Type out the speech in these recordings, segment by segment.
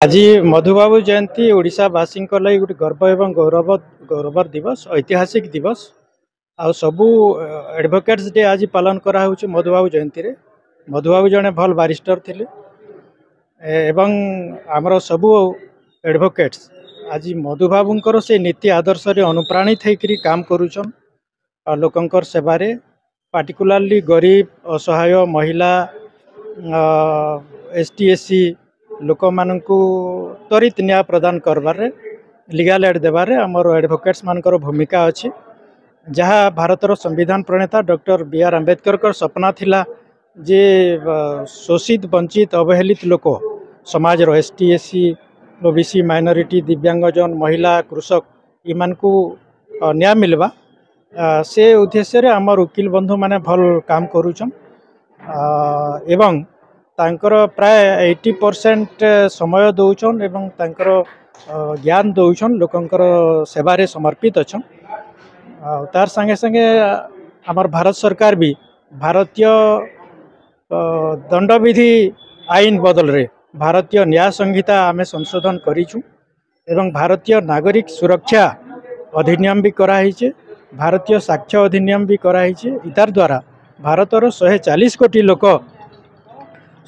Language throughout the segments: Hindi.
आज मधुबाबू जयंती ओडिशावासी गोटे गर्व एवं गौरवर दिवस ऐतिहासिक दिवस आ सबू एडवोकेट्स डे आज पालन करा मधुबाबू जयंती रे। मधुबाबू जड़े भल बारिस्टर थिले एवं आमर सबू एडवोकेट्स आज मधुबाबूंकर से नीति आदर्श रे अनुप्राणित होकर काम करुछन लोकंकर सेवारे पार्टिकुलारली गरीब असहाय महिला एसटी लोक मानू त्वरित न्याय प्रदान करबारे लीगल एड देवारे आमर एडवोकेट्स मानकर भूमिका अच्छी जहाँ भारतर संविधान प्रणेता डॉक्टर बी आर आंबेडकर कर सपना थिला जे शोषित वंचित अवहेलित लोक समाज रो एसटी ओबीसी माइनॉरिटी दिव्यांगजन महिला कृषक इमानकू न्याय मिलवा से उद्देश्य रे आमर वकील बंधु माने भल काम करुछन एवं तांकर प्राय 80% समय दौन एवं तांकर ज्ञान दौन लोकंकर सेवारे समर्पित अच्छन तार संगे संगे आमर भारत सरकार भी भारतीय दंडविधि आईन बदल रे भारतीय न्याय संहिता आमे संशोधन करिछु एवं भारतीय नागरिक सुरक्षा अधिनियम भी कराई भारतीय साक्ष्य अधिनियम भी कराई इतार द्वारा भारतर 140 कोटी लोक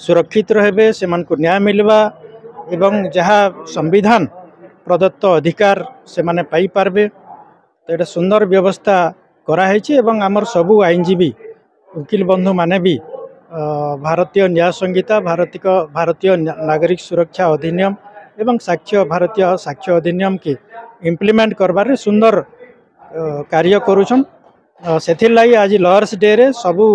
सुरक्षित रहे से न्याय मिलवा एवं जहाँ संविधान प्रदत्त अधिकार से माने पाई पारबे तो ये सुंदर व्यवस्था कराई एवं आमर सबू आईनजीवी वकील बंधु माने भी भारतीय न्याय संहिता भारतीय नागरिक सुरक्षा अधिनियम एवं भारतीय साक्ष्य अधिनियम की इम्प्लीमेंट करबारे सुंदर कार्य करुछन सेथिर लागि आज लॉयर्स डे रे सबू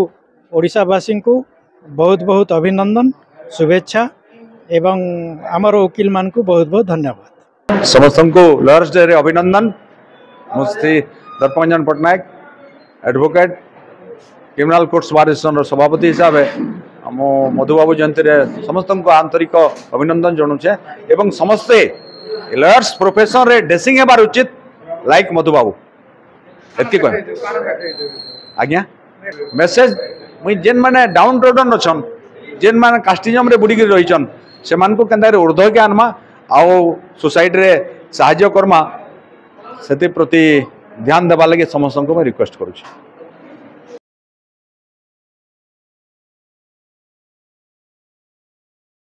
ओडिशावासी को बहुत बहुत अभिनंदन शुभेच्छा एवं आमर वकील मान को बहुत बहुत धन्यवाद। समस्त को लॉयर्स डे रे अभिनंदन। मुझे Darpanjan Pattanaik advocate criminal courts bar association सभापति हिसाब से मधुबाबू जयंती रे समस्त को आंतरिक अभिनंदन जनाऊे एवं समस्ते लॉयर्स प्रोफेशन रे ड्रेसिंग हेबार उचित लाइक मधुबाबू एति कह आज्ञा मेसेज मुई जेन माने डाउन रोडन अच्छन जेन माने कास्टिजम रे बुड़ी रहीचन से मान को केंदा रे ऊर्ध्व के आनमा आउ सोसाइटी रे सहाय्य करमा सेति प्रति ध्यान देबा लगे समस्त को मैं रिक्वेस्ट करूछी।